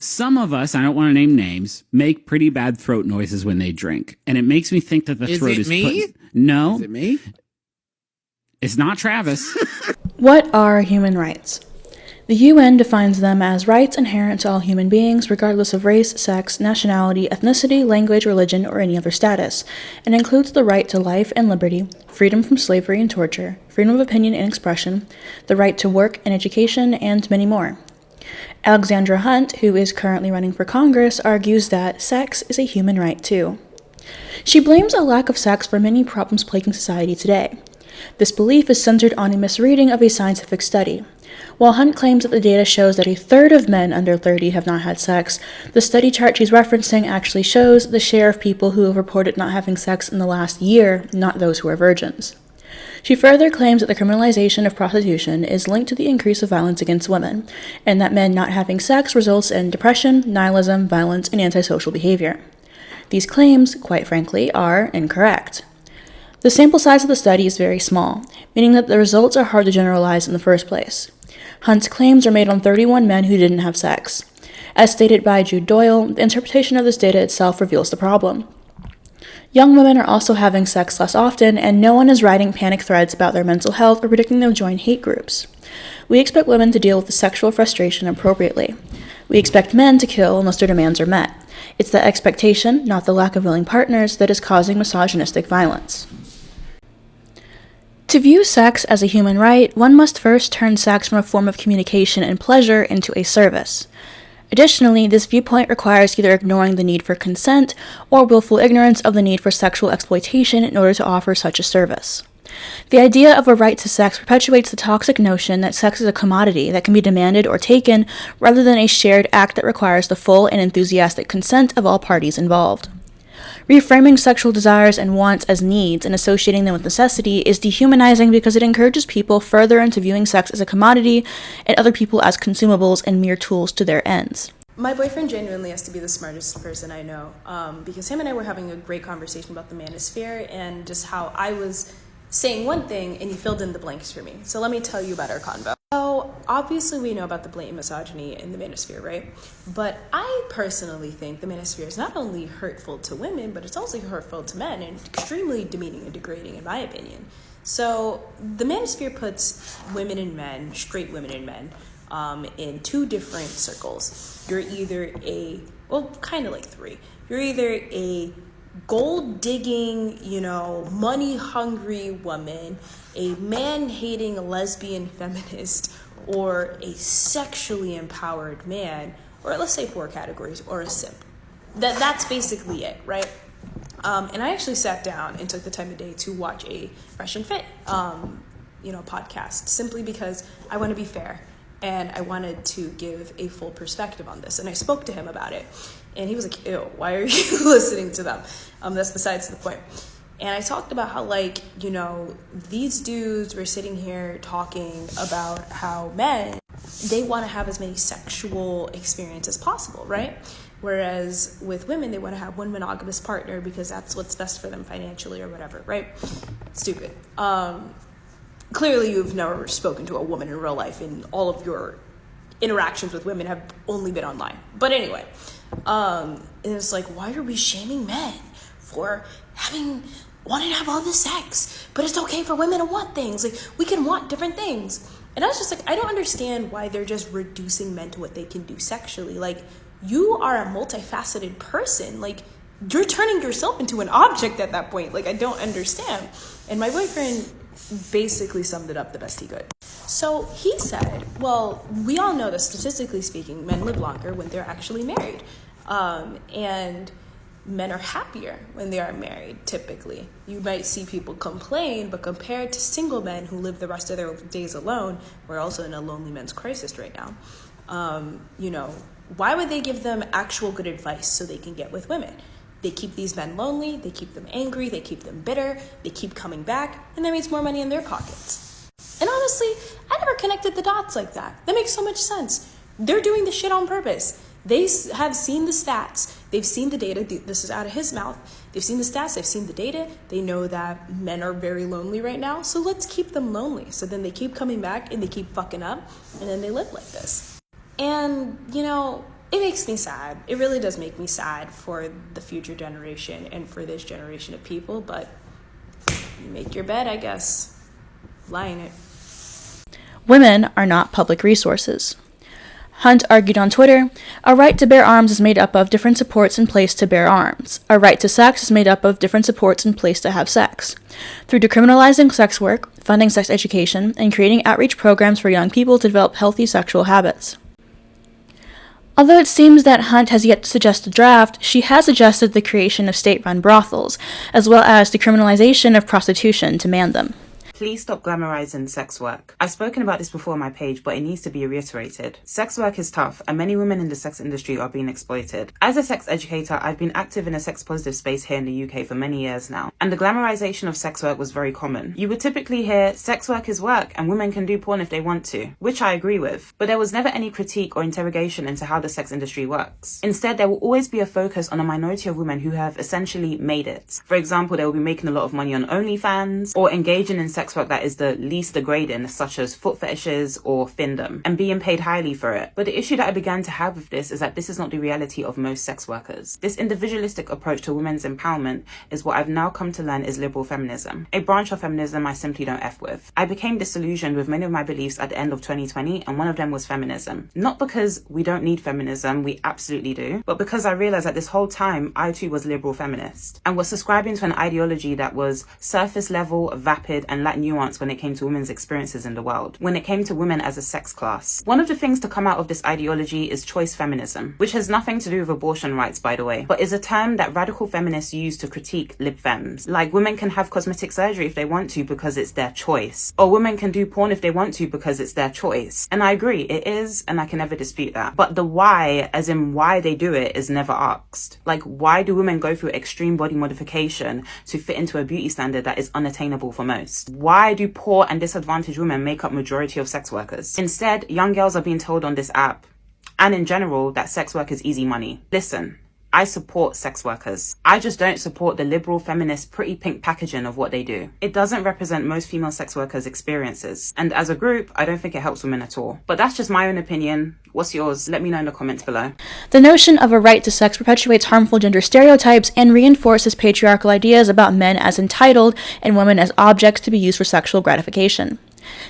Some of us, I don't want to name names, make pretty bad throat noises when they drink. And it makes me think that the throat is... No. Is it me? It's not Travis. What are human rights? The UN defines them as rights inherent to all human beings, regardless of race, sex, nationality, ethnicity, language, religion, or any other status, and includes the right to life and liberty, freedom from slavery and torture, freedom of opinion and expression, the right to work and education, and many more. Alexandra Hunt, who is currently running for Congress, argues that sex is a human right too. She blames a lack of sex for many problems plaguing society today. This belief is centered on a misreading of a scientific study. While Hunt claims that the data shows that a third of men under 30 have not had sex, the study chart she's referencing actually shows the share of people who have reported not having sex in the last year, not those who are virgins. She further claims that the criminalization of prostitution is linked to the increase of violence against women, and that men not having sex results in depression, nihilism, violence, and antisocial behavior. These claims, quite frankly, are incorrect. The sample size of the study is very small, meaning that the results are hard to generalize in the first place. Hunt's claims are made on 31 men who didn't have sex. As stated by Jude Doyle, the interpretation of this data itself reveals the problem. Young women are also having sex less often, and no one is writing panic threads about their mental health or predicting they'll join hate groups. We expect women to deal with the sexual frustration appropriately. We expect men to kill unless their demands are met. It's the expectation, not the lack of willing partners, that is causing misogynistic violence. To view sex as a human right, one must first turn sex from a form of communication and pleasure into a service. Additionally, this viewpoint requires either ignoring the need for consent or willful ignorance of the need for sexual exploitation in order to offer such a service. The idea of a right to sex perpetuates the toxic notion that sex is a commodity that can be demanded or taken rather than a shared act that requires the full and enthusiastic consent of all parties involved. Reframing sexual desires and wants as needs and associating them with necessity is dehumanizing because it encourages people further into viewing sex as a commodity and other people as consumables and mere tools to their ends. My boyfriend genuinely has to be the smartest person I know, because him and I were having a great conversation about the manosphere and just how I was saying one thing and he filled in the blanks for me. So let me tell you about our convo. So obviously we know about the blatant misogyny in the manosphere, right? But I personally think the manosphere is not only hurtful to women, but it's also hurtful to men and extremely demeaning and degrading in my opinion. So the manosphere puts women and men, straight women and men, in two different circles. You're either kind of like three. You're either a gold-digging, money-hungry woman, a man-hating lesbian feminist, or a sexually empowered man, or let's say 4 categories, or a simp. That's basically it, right? And I actually sat down and took the time of day to watch a Fresh and Fit, podcast, simply because I want to be fair. And I wanted to give a full perspective on this. And I spoke to him about it. And he was like, ew, why are you listening to them? That's besides the point. And I talked about how, these dudes were sitting here talking about how men, they want to have as many sexual experiences as possible, right? Whereas with women, they want to have one monogamous partner because that's what's best for them financially or whatever, right? Stupid. Clearly, you've never spoken to a woman in real life, and all of your interactions with women have only been online. But anyway, and it's like, why are we shaming men for wanting to have all this sex? But it's okay for women to want things. Like, we can want different things. And I was just like, I don't understand why they're just reducing men to what they can do sexually. Like, you are a multifaceted person. Like, you're turning yourself into an object at that point. Like, I don't understand. And my boyfriend basically summed it up the best he could. So he said, well, we all know that statistically speaking, men live longer when they're actually married. And men are happier when they are married, typically. You might see people complain, but compared to single men who live the rest of their days alone, we're also in a lonely men's crisis right now. Why would they give them actual good advice so they can get with women? They keep these men lonely, they keep them angry, they keep them bitter, they keep coming back, and that means more money in their pockets. And honestly, I never connected the dots like that. That makes so much sense. They're doing this shit on purpose. They have seen the stats. They've seen the data. This is out of his mouth. They've seen the stats. They've seen the data. They know that men are very lonely right now. So let's keep them lonely. So then they keep coming back and they keep fucking up. And then they live like this. And, it makes me sad. It really does make me sad for the future generation and for this generation of people, but you make your bed, I guess. Lie in it. Women are not public resources. Hunt argued on Twitter, a right to bear arms is made up of different supports in place to bear arms. A right to sex is made up of different supports in place to have sex. Through decriminalizing sex work, funding sex education, and creating outreach programs for young people to develop healthy sexual habits. Although it seems that Hunt has yet to suggest a draft, she has suggested the creation of state-run brothels, as well as decriminalization of prostitution to man them. Please stop glamorizing sex work. I've spoken about this before on my page, but it needs to be reiterated. Sex work is tough, and many women in the sex industry are being exploited. As a sex educator, I've been active in a sex-positive space here in the UK for many years now, and the glamorization of sex work was very common. You would typically hear, sex work is work, and women can do porn if they want to, which I agree with, but there was never any critique or interrogation into how the sex industry works. Instead, there will always be a focus on a minority of women who have essentially made it. For example, they will be making a lot of money on OnlyFans, or engaging in sex work that is the least degrading, such as foot fetishes or findom, and being paid highly for it. But the issue that I began to have with this is that this is not the reality of most sex workers. This individualistic approach to women's empowerment is what I've now come to learn is liberal feminism, a branch of feminism I simply don't F with. I became disillusioned with many of my beliefs at the end of 2020, and one of them was feminism. Not because we don't need feminism, we absolutely do, but because I realized that this whole time I too was liberal feminist, and was subscribing to an ideology that was surface level, vapid, and lacked nuance when it came to women's experiences in the world, when it came to women as a sex class. One of the things to come out of this ideology is choice feminism, which has nothing to do with abortion rights, by the way, but is a term that radical feminists use to critique lib fems. Like, women can have cosmetic surgery if they want to because it's their choice, or women can do porn if they want to because it's their choice. And I agree, it is, and I can never dispute that. But the why, as in why they do it, is never asked. Like, why do women go through extreme body modification to fit into a beauty standard that is unattainable for most? Why do poor and disadvantaged women make up majority of sex workers? Instead, young girls are being told on this app, and in general, that sex work is easy money. Listen, I support sex workers. I just don't support the liberal feminist pretty pink packaging of what they do. It doesn't represent most female sex workers' experiences. And as a group, I don't think it helps women at all. But that's just my own opinion. What's yours? Let me know in the comments below. The notion of a right to sex perpetuates harmful gender stereotypes and reinforces patriarchal ideas about men as entitled and women as objects to be used for sexual gratification.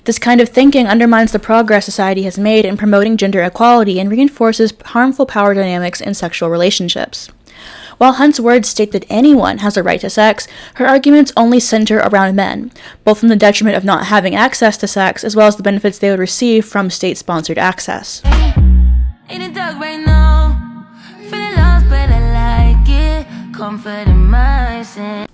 This kind of thinking undermines the progress society has made in promoting gender equality and reinforces harmful power dynamics in sexual relationships. While Hunt's words state that anyone has a right to sex, her arguments only center around men, both from the detriment of not having access to sex as well as the benefits they would receive from state-sponsored access. In the dark right now, feeling lost but I like it, comfort in my sin.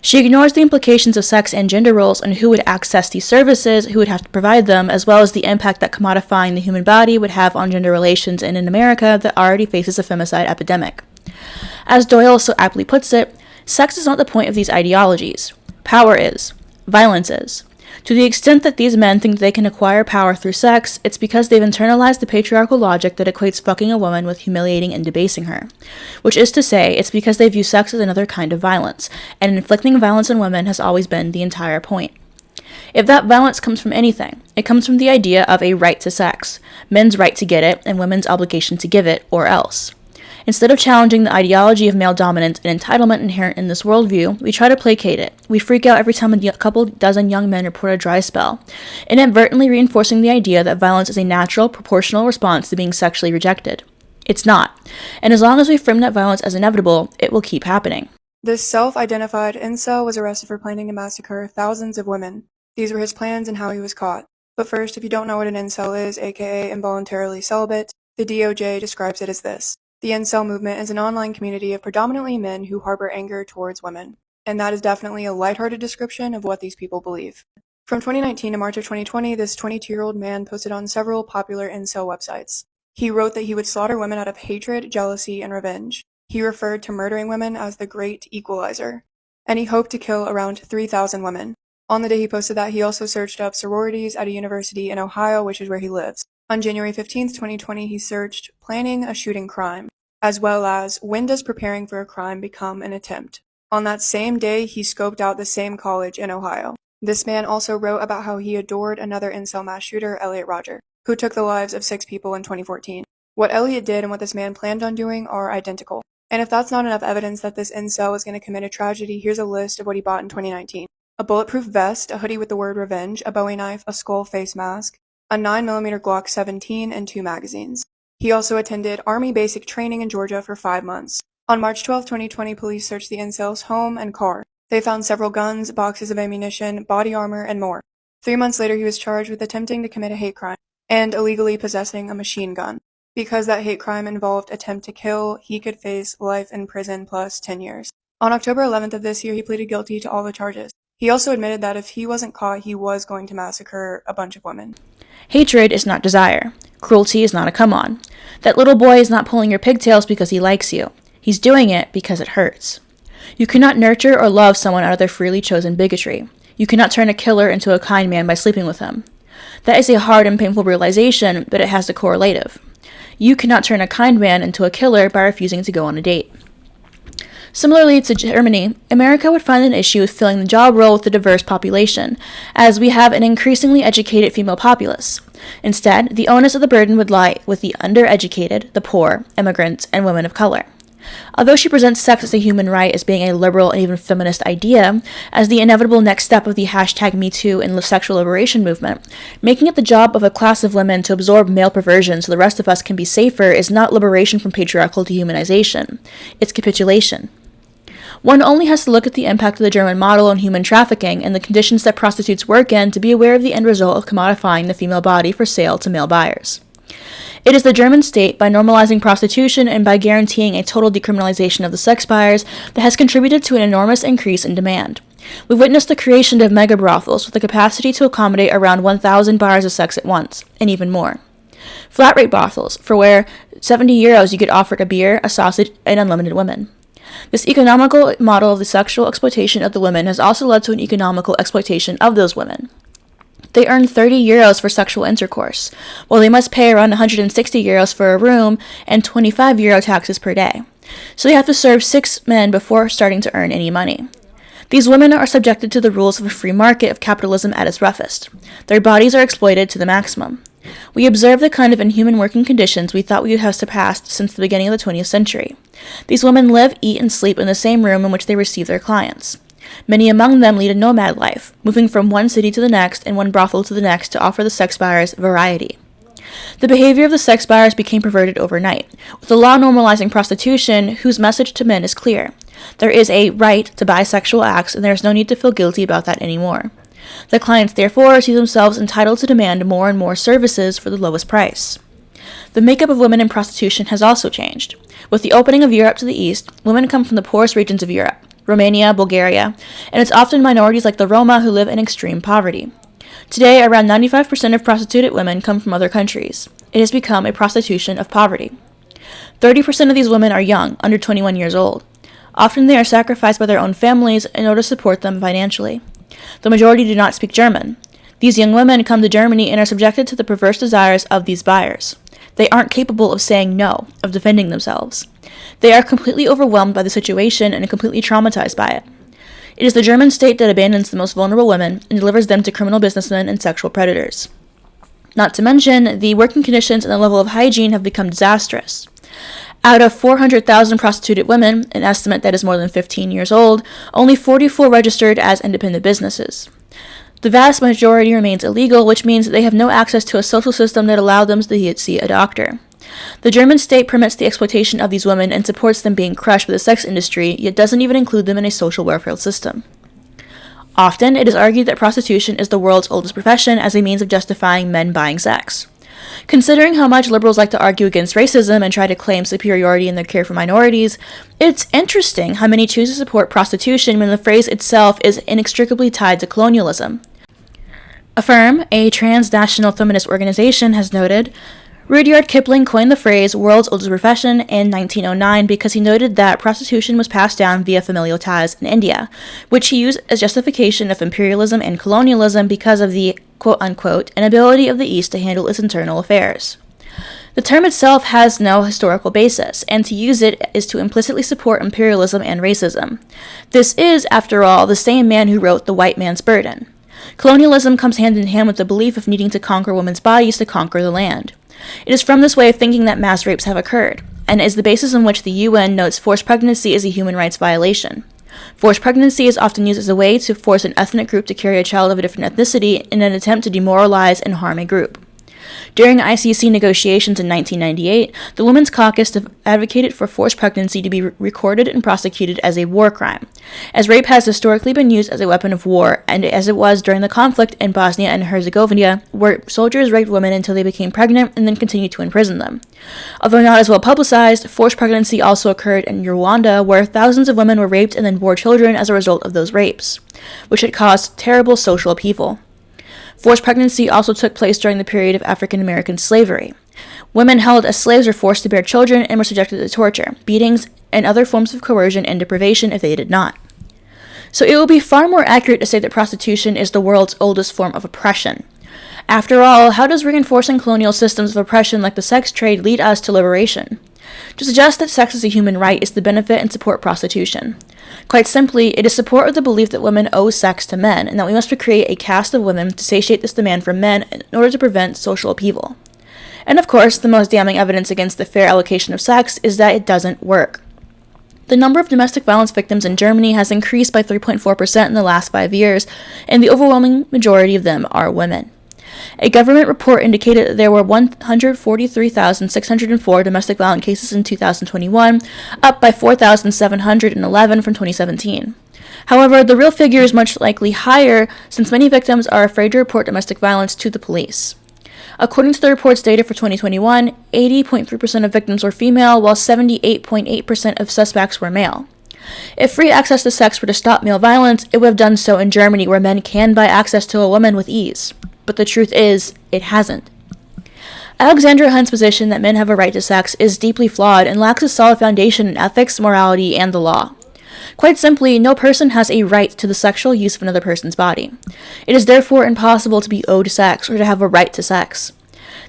She ignores the implications of sex and gender roles and who would access these services, who would have to provide them, as well as the impact that commodifying the human body would have on gender relations in an America that already faces a femicide epidemic. As Doyle so aptly puts it, sex is not the point of these ideologies. Power is. Violence is. To the extent that these men think they can acquire power through sex, it's because they've internalized the patriarchal logic that equates fucking a woman with humiliating and debasing her. Which is to say, it's because they view sex as another kind of violence, and inflicting violence on women has always been the entire point. If that violence comes from anything, it comes from the idea of a right to sex, men's right to get it, and women's obligation to give it, or else. Instead of challenging the ideology of male dominance and entitlement inherent in this worldview, we try to placate it. We freak out every time a couple dozen young men report a dry spell, inadvertently reinforcing the idea that violence is a natural, proportional response to being sexually rejected. It's not. And as long as we frame that violence as inevitable, it will keep happening. This self-identified incel was arrested for planning to massacre thousands of women. These were his plans and how he was caught. But first, if you don't know what an incel is, aka involuntarily celibate, the DOJ describes it as this. The incel movement is an online community of predominantly men who harbor anger towards women. And that is definitely a lighthearted description of what these people believe. From 2019 to March of 2020, this 22-year-old man posted on several popular incel websites. He wrote that he would slaughter women out of hatred, jealousy, and revenge. He referred to murdering women as the Great Equalizer. And he hoped to kill around 3,000 women. On the day he posted that, he also searched up sororities at a university in Ohio, which is where he lives. On January 15th, 2020, he searched planning a shooting crime, as well as when does preparing for a crime become an attempt. On that same day, he scoped out the same college in Ohio. This man also wrote about how he adored another incel mass shooter, Elliot Rodger, who took the lives of 6 people in 2014. What Elliot did and what this man planned on doing are identical. And if that's not enough evidence that this incel was going to commit a tragedy, here's a list of what he bought in 2019. A bulletproof vest, a hoodie with the word revenge, a Bowie knife, a skull face mask, a 9mm Glock 17, and 2 magazines. He also attended Army basic training in Georgia for 5 months. On March 12, 2020, police searched the incel's home and car. They found several guns, boxes of ammunition, body armor, and more. 3 months later, he was charged with attempting to commit a hate crime and illegally possessing a machine gun. Because that hate crime involved attempt to kill, he could face life in prison plus 10 years. On October 11th of this year, he pleaded guilty to all the charges. He also admitted that if he wasn't caught, he was going to massacre a bunch of women. Hatred is not desire. Cruelty is not a come-on. That little boy is not pulling your pigtails because he likes you. He's doing it because it hurts. You cannot nurture or love someone out of their freely chosen bigotry. You cannot turn a killer into a kind man by sleeping with him. That is a hard and painful realization, but it has the correlative. You cannot turn a kind man into a killer by refusing to go on a date. Similarly to Germany, America would find an issue with filling the job role with a diverse population, as we have an increasingly educated female populace. Instead, the onus of the burden would lie with the undereducated, the poor, immigrants, and women of color. Although she presents sex as a human right as being a liberal and even feminist idea, as the inevitable next step of the #MeToo and sexual liberation movement, making it the job of a class of women to absorb male perversion so the rest of us can be safer is not liberation from patriarchal dehumanization. It's capitulation. One only has to look at the impact of the German model on human trafficking and the conditions that prostitutes work in to be aware of the end result of commodifying the female body for sale to male buyers. It is the German state, by normalizing prostitution and by guaranteeing a total decriminalization of the sex buyers, that has contributed to an enormous increase in demand. We've witnessed the creation of mega brothels with the capacity to accommodate around 1,000 buyers of sex at once, and even more. Flat rate brothels, for where €70 you get offered a beer, a sausage, and unlimited women. This economical model of the sexual exploitation of the women has also led to an economical exploitation of those women. They earn €30 for sexual intercourse, while they must pay around €160 for a room and €25 taxes per day. So they have to serve 6 men before starting to earn any money. These women are subjected to the rules of a free market of capitalism at its roughest. Their bodies are exploited to the maximum. We observe the kind of inhuman working conditions we thought we would have surpassed since the beginning of the 20th century. These women live, eat, and sleep in the same room in which they receive their clients. Many among them lead a nomad life, moving from one city to the next and one brothel to the next to offer the sex buyers variety. The behavior of the sex buyers became perverted overnight, with the law normalizing prostitution, whose message to men is clear. There is a right to buy sexual acts, and there is no need to feel guilty about that anymore. The clients therefore see themselves entitled to demand more and more services for the lowest price. The makeup of women in prostitution has also changed. With the opening of Europe to the east, women come from the poorest regions of Europe, Romania, Bulgaria, and it's often minorities like the Roma who live in extreme poverty. Today, around 95% of prostituted women come from other countries. It has become a prostitution of poverty. 30% of these women are young, under 21 years old. Often they are sacrificed by their own families in order to support them financially. The majority do not speak German. These young women come to Germany and are subjected to the perverse desires of these buyers. They aren't capable of saying no, of defending themselves. They are completely overwhelmed by the situation and completely traumatized by it. It is the German state that abandons the most vulnerable women and delivers them to criminal businessmen and sexual predators. Not to mention, the working conditions and the level of hygiene have become disastrous. Out of 400,000 prostituted women, an estimate that is more than 15 years old, only 44 registered as independent businesses. The vast majority remains illegal, which means that they have no access to a social system that allows them to see a doctor. The German state permits the exploitation of these women and supports them being crushed by the sex industry, yet doesn't even include them in a social welfare system. Often, it is argued that prostitution is the world's oldest profession as a means of justifying men buying sex. Considering how much liberals like to argue against racism and try to claim superiority in their care for minorities, it's interesting how many choose to support prostitution when the phrase itself is inextricably tied to colonialism. Affirm, a transnational feminist organization, has noted, Rudyard Kipling coined the phrase world's oldest profession in 1909 because he noted that prostitution was passed down via familial ties in India, which he used as justification of imperialism and colonialism because of the quote-unquote inability of the East to handle its internal affairs. The term itself has no historical basis, and to use it is to implicitly support imperialism and racism. This is, after all, the same man who wrote The White Man's Burden. Colonialism comes hand in hand with the belief of needing to conquer women's bodies to conquer the land. It is from this way of thinking that mass rapes have occurred, and is the basis on which the UN notes forced pregnancy as a human rights violation. Forced pregnancy is often used as a way to force an ethnic group to carry a child of a different ethnicity in an attempt to demoralize and harm a group. During ICC negotiations in 1998, the Women's Caucus advocated for forced pregnancy to be recorded and prosecuted as a war crime, as rape has historically been used as a weapon of war, and as it was during the conflict in Bosnia and Herzegovina, where soldiers raped women until they became pregnant and then continued to imprison them. Although not as well publicized, forced pregnancy also occurred in Rwanda, where thousands of women were raped and then bore children as a result of those rapes, which had caused terrible social upheaval. Forced pregnancy also took place during the period of African American slavery. Women held as slaves were forced to bear children and were subjected to torture, beatings, and other forms of coercion and deprivation if they did not. So it would be far more accurate to say that prostitution is the world's oldest form of oppression. After all, how does reinforcing colonial systems of oppression like the sex trade lead us to liberation? To suggest that sex is a human right is to benefit and support prostitution. Quite simply, it is support of the belief that women owe sex to men, and that we must create a caste of women to satiate this demand from men in order to prevent social upheaval. And of course, the most damning evidence against the fair allocation of sex is that it doesn't work. The number of domestic violence victims in Germany has increased by 3.4% in the last 5 years, and the overwhelming majority of them are women. A government report indicated that there were 143,604 domestic violence cases in 2021, up by 4,711 from 2017. However, the real figure is much likely higher, since many victims are afraid to report domestic violence to the police. According to the report's data for 2021, 80.3% of victims were female, while 78.8% of suspects were male. If free access to sex were to stop male violence, it would have done so in Germany, where men can buy access to a woman with ease. But the truth is, it hasn't. Alexandra Hunt's position that men have a right to sex is deeply flawed and lacks a solid foundation in ethics, morality, and the law. Quite simply, no person has a right to the sexual use of another person's body. It is therefore impossible to be owed sex or to have a right to sex.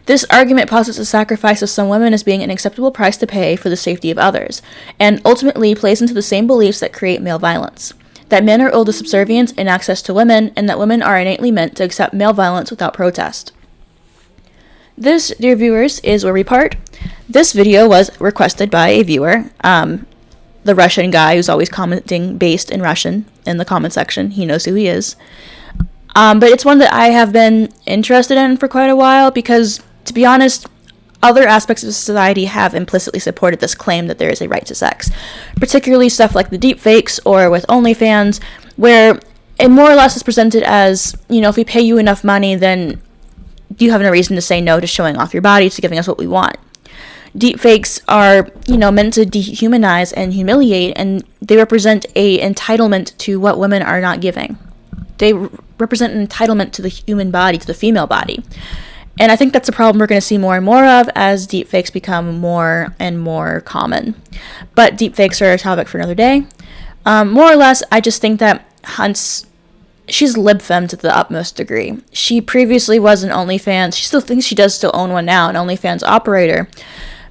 This argument posits the sacrifice of some women as being an acceptable price to pay for the safety of others, and ultimately plays into the same beliefs that create male violence. That men are owed the subservience and access to women, and that women are innately meant to accept male violence without protest. This, dear viewers, is where we part. This video was requested by a viewer, the Russian guy who's always commenting based in Russian in the comment section. He knows who he is. But it's one that I have been interested in for quite a while because, to be honest, other aspects of society have implicitly supported this claim that there is a right to sex, particularly stuff like the deepfakes or with OnlyFans, where it more or less is presented as, if we pay you enough money, then you have no reason to say no to showing off your body, to giving us what we want. Deepfakes are, meant to dehumanize and humiliate, and they represent a entitlement to what women are not giving. They represent an entitlement to the human body, to the female body. And I think that's a problem we're going to see more and more of as deepfakes become more and more common. But deepfakes are a topic for another day. More or less, I just think that she's lib-femme to the utmost degree. She previously was an OnlyFans. She still thinks she does still own one now, an OnlyFans operator.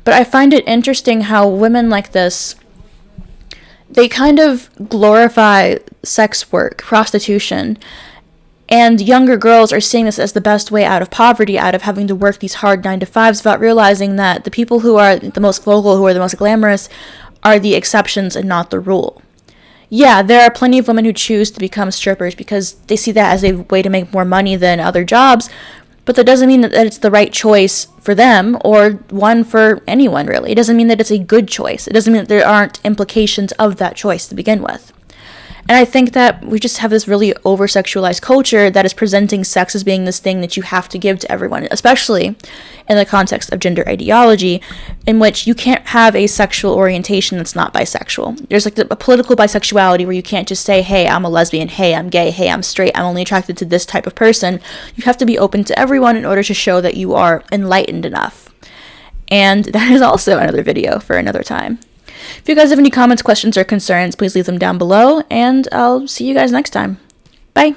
But I find it interesting how women like this, they kind of glorify sex work, prostitution, and younger girls are seeing this as the best way out of poverty, out of having to work these hard 9-to-5s, without realizing that the people who are the most vocal, who are the most glamorous, are the exceptions and not the rule. Yeah, there are plenty of women who choose to become strippers because they see that as a way to make more money than other jobs, but that doesn't mean that it's the right choice for them or one for anyone, really. It doesn't mean that it's a good choice. It doesn't mean that there aren't implications of that choice to begin with. And I think that we just have this really over-sexualized culture that is presenting sex as being this thing that you have to give to everyone, especially in the context of gender ideology, in which you can't have a sexual orientation that's not bisexual. There's like a political bisexuality where you can't just say, hey, I'm a lesbian, hey, I'm gay, hey, I'm straight, I'm only attracted to this type of person. You have to be open to everyone in order to show that you are enlightened enough. And that is also another video for another time. If you guys have any comments, questions, or concerns, please leave them down below, and I'll see you guys next time. Bye!